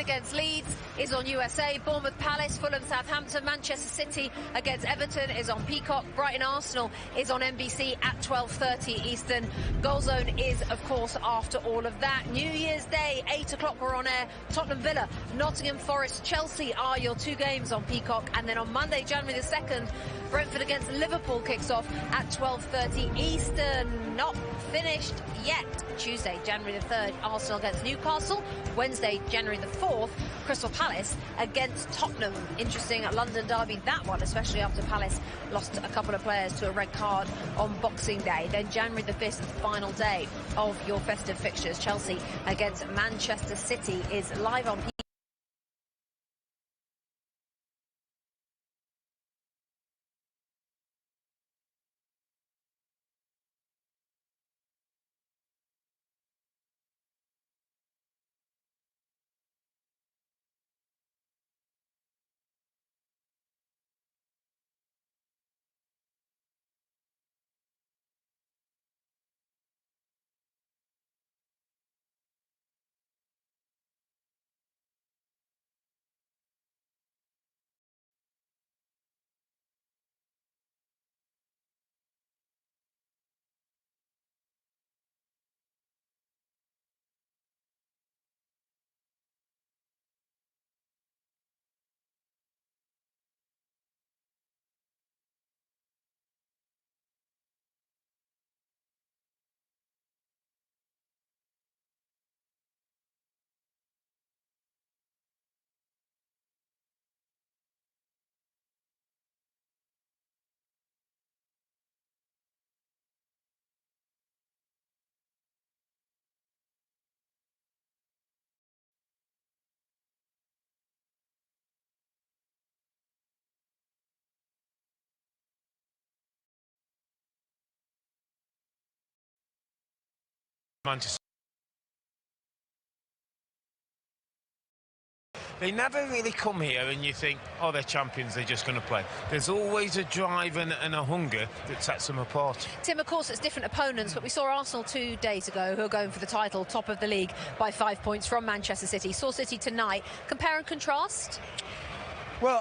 Against Leeds is on USA, Bournemouth Palace, Fulham Southampton, Manchester City against Everton is on Peacock, Brighton Arsenal is on NBC at 12:30 Eastern. Goal Zone is of course after all of that. New Year's Day, 8 o'clock we're on air. Tottenham Villa, Nottingham Forest, Chelsea are your two games on Peacock, and then on Monday January the 2nd Brentford against Liverpool kicks off at 12:30 Eastern. Not finished yet. Tuesday January the 3rd Arsenal against Newcastle. Wednesday January the 4th Crystal Palace against Tottenham. Interesting London derby, that one, especially after Palace lost a couple of players to a red card on Boxing Day. Then January the 5th, the final day of your festive fixtures. Chelsea against Manchester City is live on Manchester. They never really come here and you think, oh, they're champions, they're just going to play. There's always a drive and a hunger that sets them apart. Tim, of course, it's different opponents, but we saw Arsenal 2 days ago who are going for the title, top of the league by 5 points from Manchester City. Saw City tonight. Compare and contrast? Well,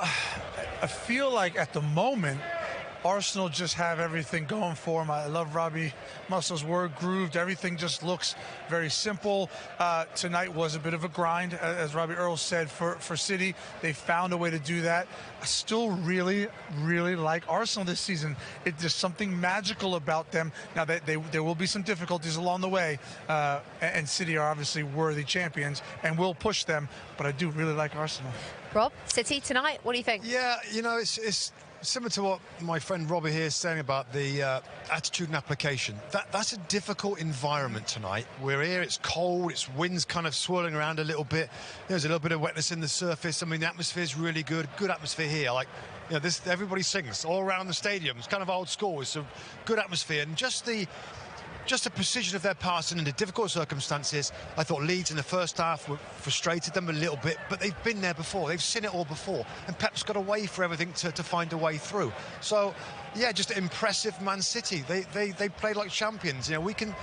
I feel like at the moment, Arsenal just have everything going for them. I love Robbie Mussel's word, grooved. Everything just looks very simple. Tonight was a bit of a grind, as Robbie Earl said, for City. They found a way to do that. I still really like Arsenal this season. There's something magical about them. Now, there will be some difficulties along the way, and City are obviously worthy champions and will push them, but I do really like Arsenal. Rob, City tonight, what do you think? Yeah, you know, it's similar to what my friend Robbie here is saying about the attitude and application. That's a difficult environment tonight. We're here, it's cold, it's winds kind of swirling around a little bit. There's a little bit of wetness in the surface. I mean, the atmosphere is really good atmosphere here. Like, you know, everybody sings all around the stadium. It's kind of old school. It's a good atmosphere, and just the precision of their passing in the difficult circumstances. I thought Leeds in the first half frustrated them a little bit, but they've been there before. They've seen it all before, and Pep's got a way for everything to find a way through. So, yeah, just impressive Man City. They played like champions. You know, we can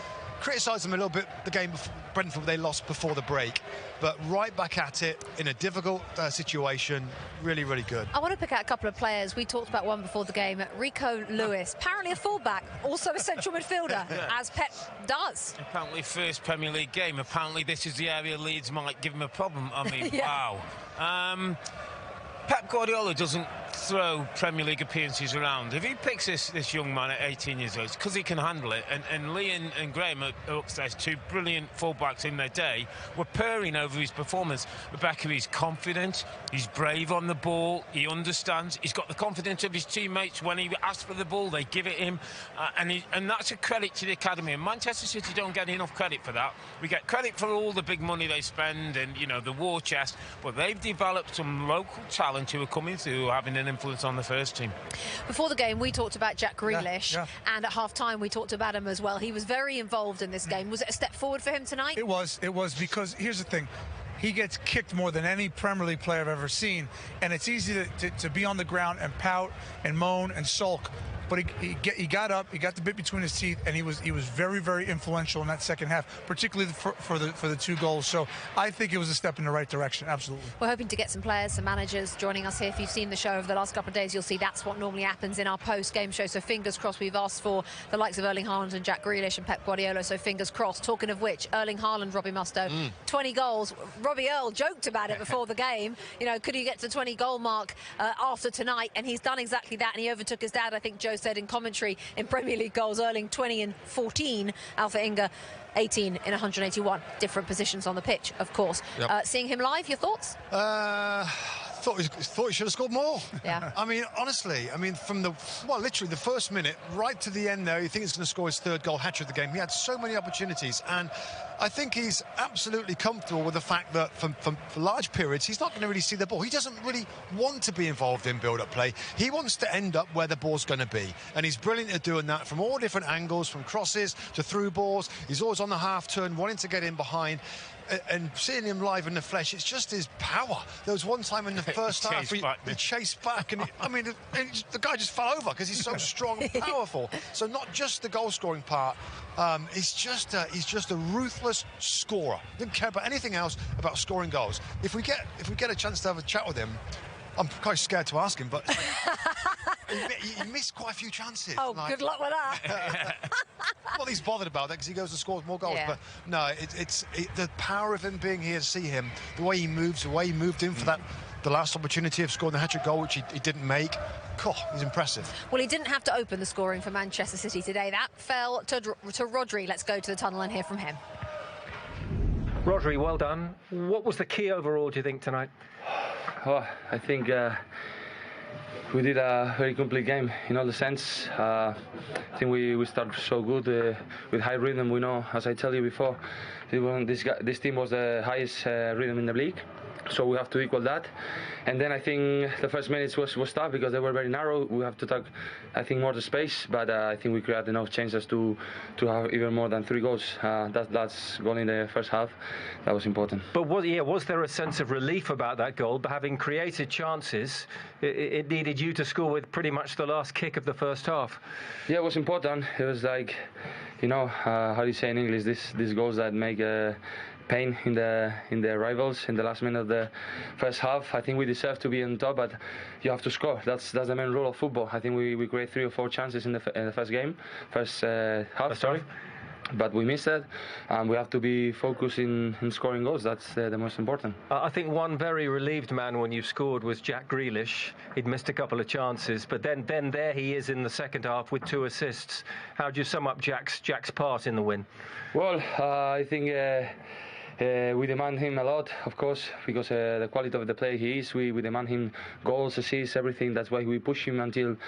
criticise them a little bit, the game before Brentford they lost before the break, but right back at it in a difficult situation. Really good. I want to pick out a couple of players. We talked about one before the game, Rico Lewis, apparently a fullback, also a central midfielder, as Pep does. Apparently first Premier League game. Apparently this is the area Leeds might give him a problem. I mean, yeah. Wow. Pep Guardiola doesn't throw Premier League appearances around. If he picks this young man at 18 years old, it's because he can handle it. And Lee and Graham are upstairs, two brilliant fullbacks in their day, were purring over his performance. Rebecca, he's confident, he's brave on the ball, he understands, he's got the confidence of his teammates. When he asks for the ball, they give it him, and that's a credit to the academy. And Manchester City don't get enough credit for that. We get credit for all the big money they spend and, you know, the war chest, but they've developed some local talent who are coming through, having an influence on the first team. Before the game, we talked about Jack Grealish, and at half-time we talked about him as well. He was very involved in this game. Was it a step forward for him tonight? It was, because here's the thing. He gets kicked more than any Premier League player I've ever seen, and it's easy to be on the ground and pout and moan and sulk. but he got up, he got the bit between his teeth, and he was very, very influential in that second half, particularly for the 2 goals. So I think it was a step in the right direction, absolutely. We're hoping to get some players, some managers joining us here. If you've seen the show over the last couple of days, you'll see that's what normally happens in our post-game show. So fingers crossed. We've asked for the likes of Erling Haaland and Jack Grealish and Pep Guardiola, so fingers crossed. Talking of which, Erling Haaland, Robbie Mustoe, 20 goals. Robbie Earle joked about it before the game. You know, could he get to the 20 goal mark after tonight? And he's done exactly that, and he overtook his dad, I think Joe said in commentary, in Premier League goals. Erling 20 and 14, Alpha Inga 18 in 181. Different positions on the pitch, of course. Yep. Seeing him live, your thoughts? Thought he should have scored more. Yeah. I mean, honestly, from literally the first minute right to the end there, you think he's going to score his 3rd goal, hat-trick of the game. He had so many opportunities, and I think he's absolutely comfortable with the fact that for large periods, he's not going to really see the ball. He doesn't really want to be involved in build-up play. He wants to end up where the ball's going to be, and he's brilliant at doing that from all different angles, from crosses to through balls. He's always on the half-turn, wanting to get in behind. And seeing him live in the flesh, it's just his power. There was one time in the first half he chased back, and the guy just fell over because he's so strong and powerful. So not just the goal-scoring part, he's just a ruthless scorer. Didn't care about anything else about scoring goals. If we get a chance to have a chat with him, I'm quite scared to ask him, but he missed quite a few chances. Oh, good luck with that. Well, he's bothered about that because he goes to score more goals. Yeah. But no, it's the power of him being here to see him, the way he moves, the way he moved in for the last opportunity of scoring the hat-trick goal, which he didn't make. He's impressive. Well, he didn't have to open the scoring for Manchester City today. That fell to Rodri. Let's go to the tunnel and hear from him. Rodri, well done. What was the key overall, do you think, tonight? Oh, I think we did a very complete game in all the sense. I think we started so good with high rhythm. We know, as I tell you before, this team was the highest rhythm in the league. So we have to equal that. And then I think the first minutes was tough because they were very narrow. We have to take, I think, more the space. But I think we created enough chances to have even more than 3 goals. That's goal in the first half. That was important. But was there a sense of relief about that goal? But having created chances, it needed you to score with pretty much the last kick of the first half. Yeah, it was important. It was like, how do you say in English, these goals that make pain in the rivals in the last minute of the first half. I think we deserve to be on top, but you have to score. That's the main rule of football. I think we create 3 or 4 chances in the first half. Sorry. But we missed it, and we have to be focused in scoring goals. That's the most important. I think one very relieved man when you scored was Jack Grealish. He'd missed a couple of chances, but then there he is in the second half with 2 assists. How do you sum up Jack's part in the win? Well, I think we demand him a lot, of course, because the quality of the play he is. We demand him goals, assists, everything. That's why we push him until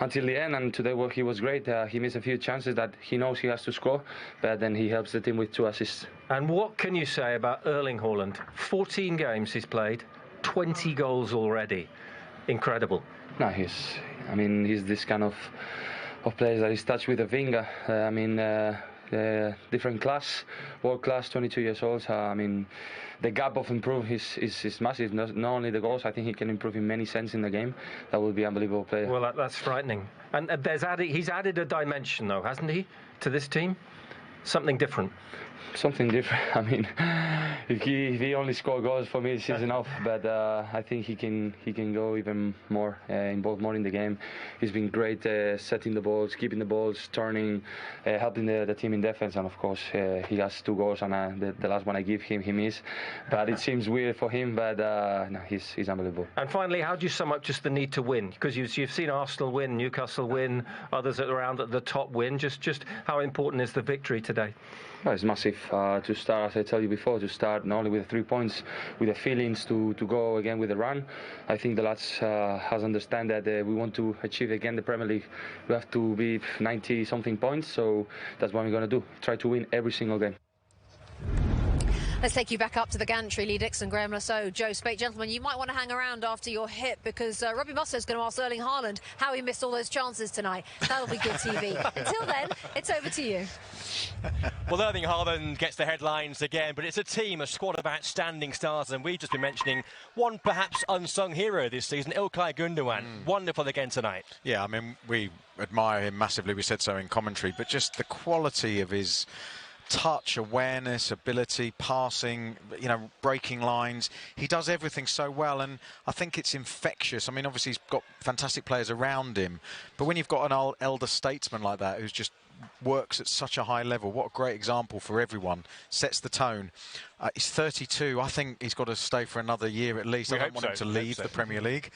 the end. And today, he was great. He missed a few chances that he knows he has to score, but then he helps the team with 2 assists. And what can you say about Erling Haaland? 14 games he's played, 20 goals already. Incredible. No, he's this kind of player that is touched with a finger. Different class, world class, 22 years old. The gap of improvement is massive. Not only the goals, I think he can improve in many sense in the game. That would be an unbelievable player. Well, that's frightening. And he's added a dimension, though, hasn't he, to this team? Something different. Something different. If he only score goals, for me, it's enough. But I think he can go even more, involved more in the game. He's been great setting the balls, keeping the balls, turning, helping the team in defense. And of course, he has 2 goals, and the last one I give him, he missed. But it seems weird for him. But no, he's unbelievable. And finally, how do you sum up just the need to win? Because you've seen Arsenal win, Newcastle win, others around at the top win. Just how important is the victory today? Well, it's massive to start, as I told you before, to start not only with 3 points, with the feelings to go again with the run. I think the lads has understand that we want to achieve again the Premier League. We have to be 90-something points, so that's what we're going to do. Try to win every single game. Let's take you back up to the gantry. Lee Dixon, Graham Lasso, Joe Spate. Gentlemen, you might want to hang around after your hit because Robbie Mustoe is going to ask Erling Haaland how he missed all those chances tonight. That'll be good TV. Until then, it's over to you. Well, Erling Haaland gets the headlines again, but it's a team, a squad of outstanding stars, and we've just been mentioning one perhaps unsung hero this season, Ilkay Gundogan. Wonderful again tonight. Yeah, I mean, we admire him massively. We said so in commentary, but just the quality of his touch, awareness, ability, passing, you know, breaking lines. He does everything so well, and I think it's infectious. I mean, obviously he's got fantastic players around him, but when you've got an elder statesman like that who's just works at such a high level, what a great example for everyone, sets the tone. He's 32. I think he's got to stay for another year at least. I don't want him to leave the Premier League.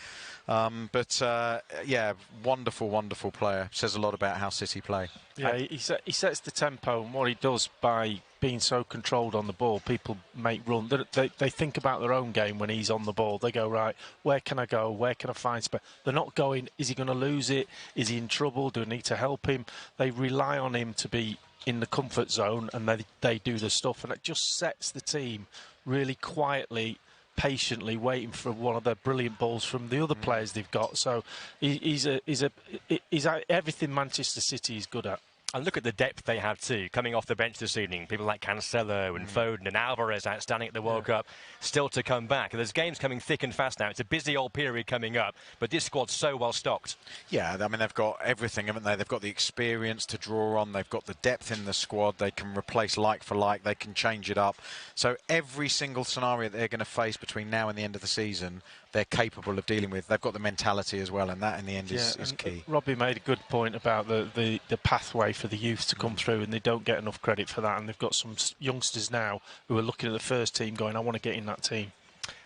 Yeah, wonderful player. Says a lot about how City play. Yeah, he sets the tempo, and what he does by being so controlled on the ball, people make run. They think about their own game when he's on the ball. They go, right, where can I go? Where can I find space? They're not going, is he going to lose it? Is he in trouble? Do I need to help him? They rely on him to be in the comfort zone, and they do the stuff, and it just sets the team really quietly, patiently waiting for one of the brilliant balls from the other players they've got. So he's everything Manchester City is good at. And look at the depth they have too, coming off the bench this evening. People like Cancelo and Foden and Alvarez outstanding at the World Cup, still to come back. There's games coming thick and fast now. It's a busy old period coming up, but this squad's so well stocked. Yeah, I mean, they've got everything, haven't they? They've got the experience to draw on. They've got the depth in the squad. They can replace like for like. They can change it up. So every single scenario that they're going to face between now and the end of the season, they're capable of dealing with. They've got the mentality as well, and that in the end is key. Robbie made a good point about the pathway for the youth to come through, and they don't get enough credit for that. And they've got some youngsters now who are looking at the first team going, I want to get in that team.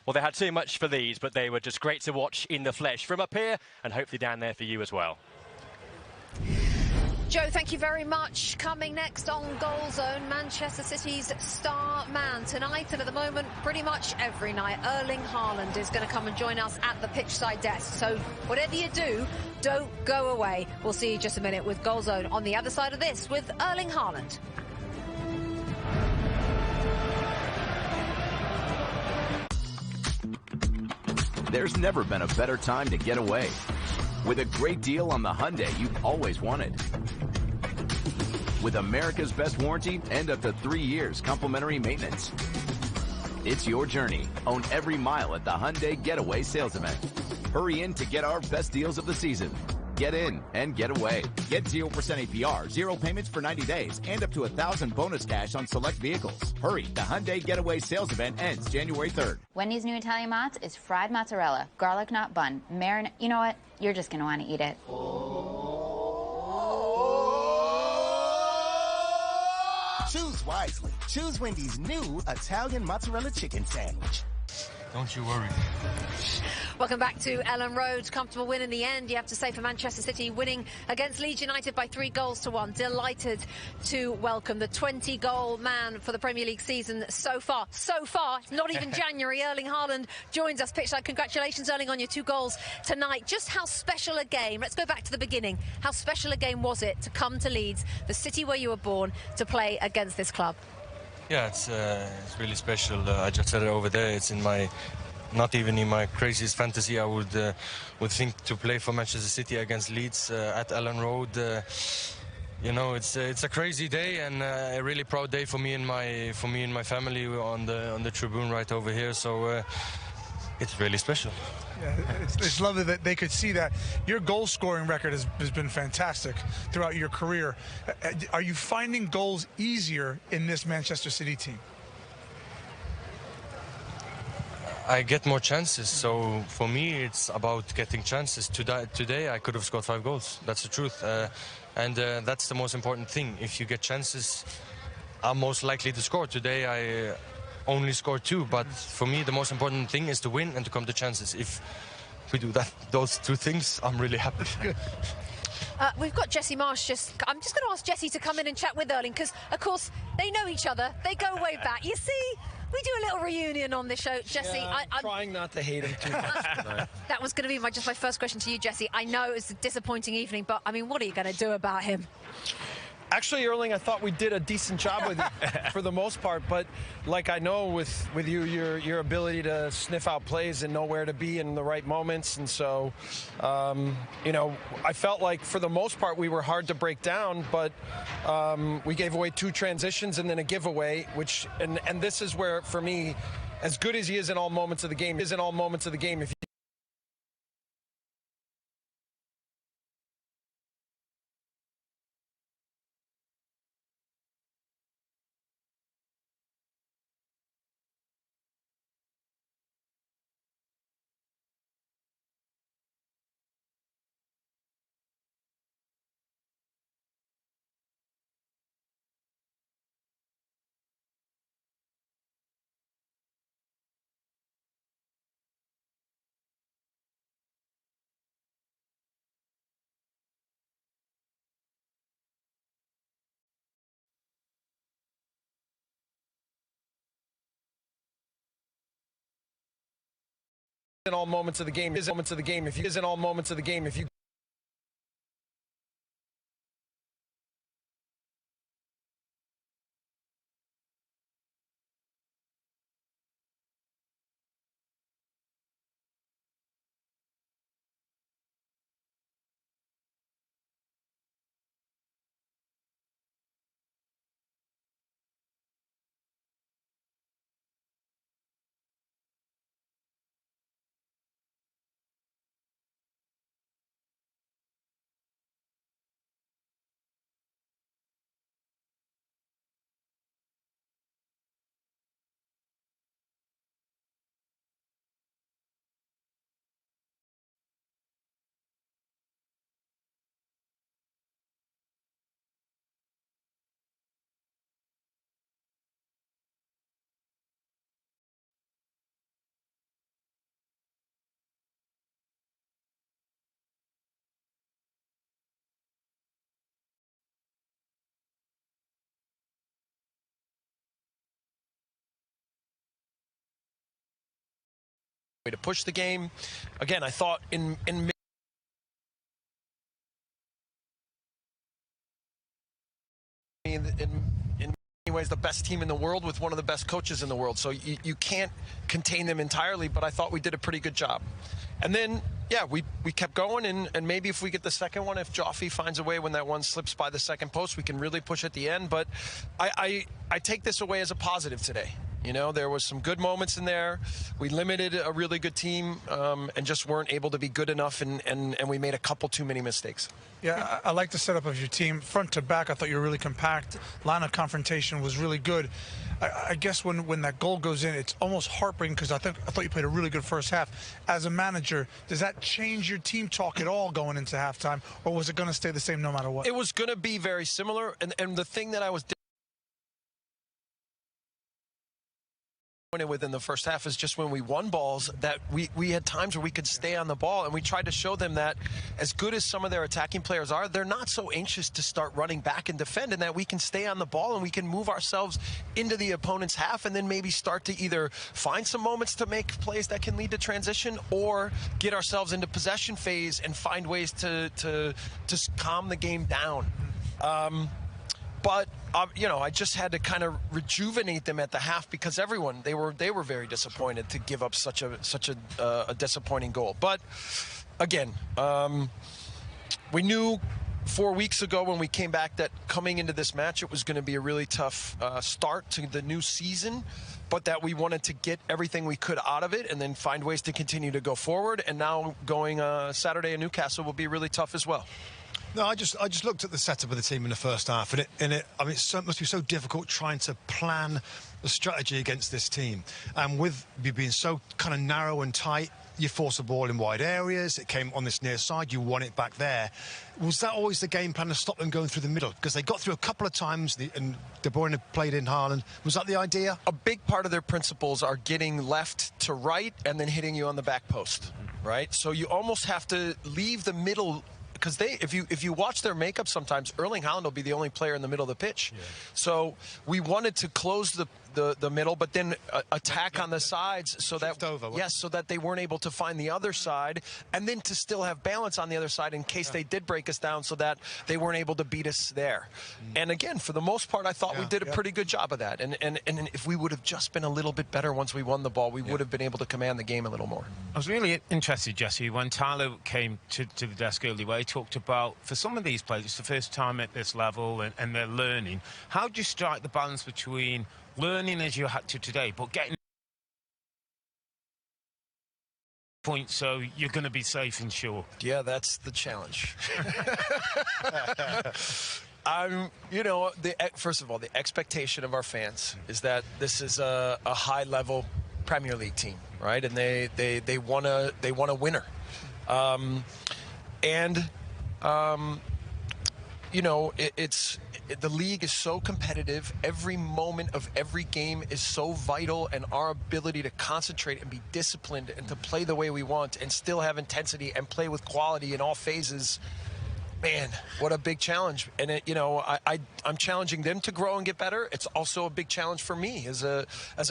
Well, they had too much for these, but they were just great to watch in the flesh from up here, and hopefully down there for you as well. Joe, thank you very much. Coming next on Goal Zone, Manchester City's star man tonight, and at the moment, pretty much every night, Erling Haaland is going to come and join us at the pitchside desk. So whatever you do, don't go away. We'll see you just a minute with Goal Zone on the other side of this with Erling Haaland. There's never been a better time to get away. With a great deal on the Hyundai you've always wanted. With America's best warranty and up to 3 years complimentary maintenance. It's your journey. Own every mile at the Hyundai Getaway Sales Event. Hurry in to get our best deals of the season. Get in and get away. Get 0% APR, 0 payments for 90 days, and up to $1,000 bonus cash on select vehicles. Hurry, the Hyundai Getaway Sales Event ends January 3rd. Wendy's new Italian Mozz is fried mozzarella, garlic knot bun, marinade. You know what? You're just going to want to eat it. Choose wisely. Choose Wendy's new Italian mozzarella chicken sandwich. Don't you worry. Welcome back to Ellen Road. Comfortable win in the end, you have to say, for Manchester City, winning against Leeds United by 3-1. Delighted to welcome the 20-goal man for the Premier League season so far. So far, it's not even January. Erling Haaland joins us pitchside. Congratulations, Erling, on your 2 goals tonight. Just how special a game, let's go back to the beginning. How special a game was it to come to Leeds, the city where you were born, to play against this club? Yeah, it's really special. I just said it over there. It's in my, not even in my craziest fantasy, I would think to play for Manchester City against Leeds at Ellen Road. You know, it's a crazy day and a really proud day for me and my family on the tribune right over here. So it's really special. Yeah, it's lovely that they could see that. Your goal-scoring record has been fantastic throughout your career. Are you finding goals easier in this Manchester City team? I get more chances, so for me it's about getting chances. Today I could have scored 5 goals. That's the truth, and that's the most important thing. If you get chances, I'm most likely to score. Today I only scored 2, but for me the most important thing is to win and to come to chances. If we do those 2 things, I'm really happy. We've got Jesse Marsh. I'm just going to ask Jesse to come in and chat with Erling, because of course they know each other. They go way back. You see, we do a little reunion on this show, Jesse. Yeah, I'm trying not to hate him too much tonight. That was going to be my first question to you, Jesse. I know it was a disappointing evening, but I mean, what are you going to do about him? Actually, Erling, I thought we did a decent job with it for the most part. But like I know with you, your ability to sniff out plays and know where to be in the right moments. And so, you know, I felt like for the most part we were hard to break down. But we gave away 2 transitions and then a giveaway, which and this is where, for me, as good as he is in all moments of the game, if in all moments of the game, if you to push the game. Again, I thought in many ways the best team in the world with one of the best coaches in the world. So you can't contain them entirely, but I thought we did a pretty good job. And then, yeah, we kept going, and maybe if we get the second one, if Joffy finds a way when that one slips by the second post, we can really push at the end. But I take this away as a positive today. You know, there was some good moments in there. We limited a really good team and just weren't able to be good enough, and we made a couple too many mistakes. Yeah, I like the setup of your team. Front to back, I thought you were really compact. Line of confrontation was really good. I guess when that goal goes in, it's almost heartbreaking because I thought you played a really good first half. As a manager, does that change your team talk at all going into halftime, or was it going to stay the same no matter what? It was going to be very similar, and the thing that I was within the first half is just when we won balls that we had times where we could stay on the ball, and we tried to show them that as good as some of their attacking players are, they're not so anxious to start running back and defend, and that we can stay on the ball and we can move ourselves into the opponent's half and then maybe start to either find some moments to make plays that can lead to transition or get ourselves into possession phase and find ways to calm the game down. But you know, I just had to kind of rejuvenate them at the half because they were very disappointed to give up such a disappointing goal. But again, we knew 4 weeks ago when we came back that coming into this match it was going to be a really tough start to the new season, but that we wanted to get everything we could out of it and then find ways to continue to go forward. And now going Saturday in Newcastle will be really tough as well. No, I just looked at the setup of the team in the first half, and it must be so difficult trying to plan the strategy against this team. And with you being so kind of narrow and tight, you force the ball in wide areas. It came on this near side. You won it back there. Was that always the game plan to stop them going through the middle? Because they got through a couple of times, and De Bruyne played in Haaland. Was that the idea? A big part of their principles are getting left to right and then hitting you on the back post, right? So you almost have to leave the middle. Because if you watch their makeup sometimes, Erling Haaland will be the only player in the middle of the pitch. Yeah. So we wanted to close the middle, but then attack on the sides so that so that they weren't able to find the other side, and then to still have balance on the other side in case they did break us down, so that they weren't able to beat us there. And again, for the most part, I thought we did a pretty good job of that. And if we would have just been a little bit better once we won the ball, we would have been able to command the game a little more. I was really interested, Jesse, when Tyler came to the desk earlier, where he talked about, for some of these players, it's the first time at this level and they're learning. How do you strike the balance between learning as you had to today, but getting point so you're going to be safe and sure? Yeah, that's the challenge. First of all, the expectation of our fans is that this is a high-level Premier League team, right? And they want a winner. The league is so competitive. Every moment of every game is so vital, and our ability to concentrate and be disciplined and to play the way we want and still have intensity and play with quality in all phases. Man, what a big challenge. And, I'm challenging them to grow and get better. It's also a big challenge for me as a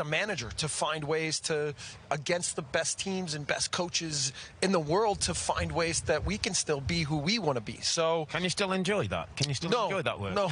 manager to find ways to, against the best teams and best coaches in the world, to find ways that we can still be who we want to be. So, can you still enjoy that? Can you still enjoy that work? No.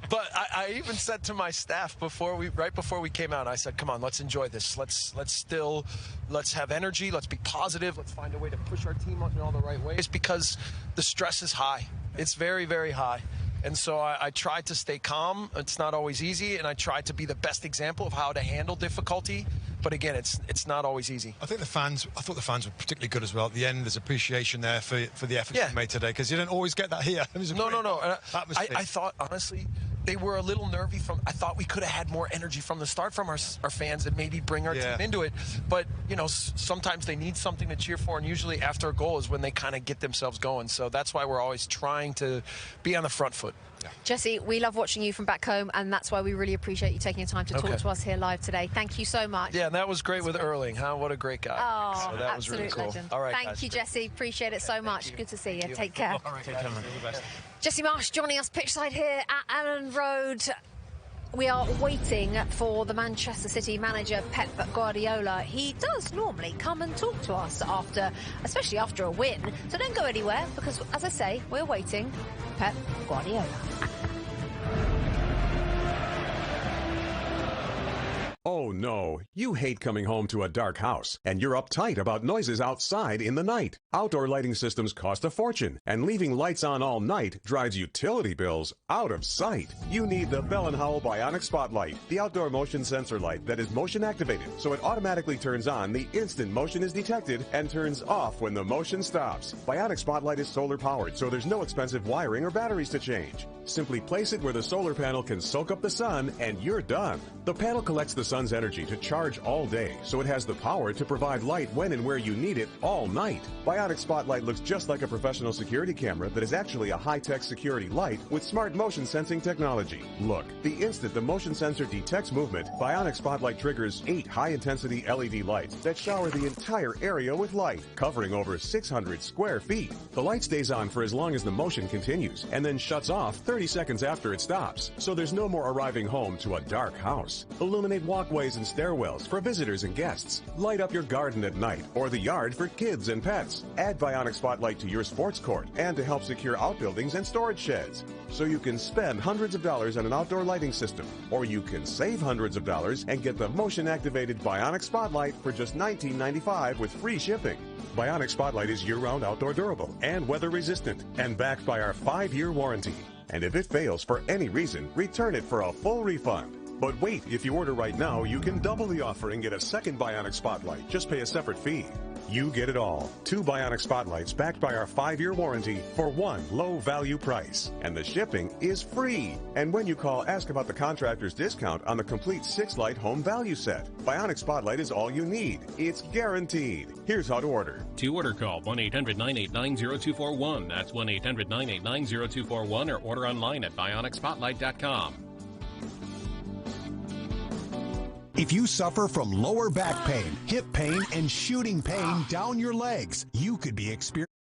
But I even said to my staff right before we came out, I said, come on, let's enjoy this. Let's have energy. Let's be positive. Let's find a way to push our team in all the right ways, because the stress is high. It's very, very high. And so I try to stay calm. It's not always easy, and I try to be the best example of how to handle difficulty. But again, it's not always easy. I thought the fans were particularly good as well. At the end, there's appreciation there for the efforts you made today, because you don't always get that here. No. I thought, honestly, they were a little nervy. I thought we could have had more energy from the start from our fans and maybe bring our team into it. But, sometimes they need something to cheer for, and usually after a goal is when they kind of get themselves going. So that's why we're always trying to be on the front foot. Yeah. Jesse, we love watching you from back home, and that's why we really appreciate you taking the time to talk to us here live today. Thank you so much. Yeah, and that was great with Erling, huh? What a great guy. Oh, so that was really cool. Legend. All right, Thank you, Jesse. Appreciate it so much. Good to see you. Take care. All right, take care, man. Jesse Marsh joining us pitchside here at Allen Road. We are waiting for the Manchester City manager, Pep Guardiola. He does normally come and talk to us especially after a win. So don't go anywhere, because, as I say, we're waiting. Pep Guardiola. Oh no, you hate coming home to a dark house, and you're uptight about noises outside in the night. Outdoor lighting systems cost a fortune, and leaving lights on all night drives utility bills out of sight. You need the Bell & Howell Bionic Spotlight, the outdoor motion sensor light that is motion activated, so it automatically turns on the instant motion is detected and turns off when the motion stops. Bionic Spotlight is solar powered, so there's no expensive wiring or batteries to change. Simply place it where the solar panel can soak up the sun, and you're done. The panel collects the sun's energy to charge all day, so it has the power to provide light when and where you need it all night. Bionic Spotlight looks just like a professional security camera that is actually a high-tech security light with smart motion sensing technology. Look, the instant the motion sensor detects movement, Bionic Spotlight triggers 8 high-intensity LED lights that shower the entire area with light, covering over 600 square feet. The light stays on for as long as the motion continues, and then shuts off 30 seconds after it stops, so there's no more arriving home to a dark house. Illuminate walkways and stairwells for visitors and guests. Light up your garden at night or the yard for kids and pets. Add Bionic Spotlight to your sports court and to help secure outbuildings and storage sheds. So you can spend hundreds of dollars on an outdoor lighting system, or you can save hundreds of dollars and get the motion-activated Bionic Spotlight for just $19.95 with free shipping. Bionic Spotlight is year-round outdoor durable and weather-resistant and backed by our 5-year warranty. And if it fails for any reason, return it for a full refund. But wait, if you order right now, you can double the offer and get a second Bionic Spotlight. Just pay a separate fee. You get it all. 2 Bionic Spotlights backed by our 5-year warranty for one low-value price. And the shipping is free. And when you call, ask about the contractor's discount on the complete 6-light home value set. Bionic Spotlight is all you need. It's guaranteed. Here's how to order. To order, call 1-800-989-0241. That's 1-800-989-0241, or order online at bionicspotlight.com. If you suffer from lower back pain, hip pain, and shooting pain down your legs, you could be experiencing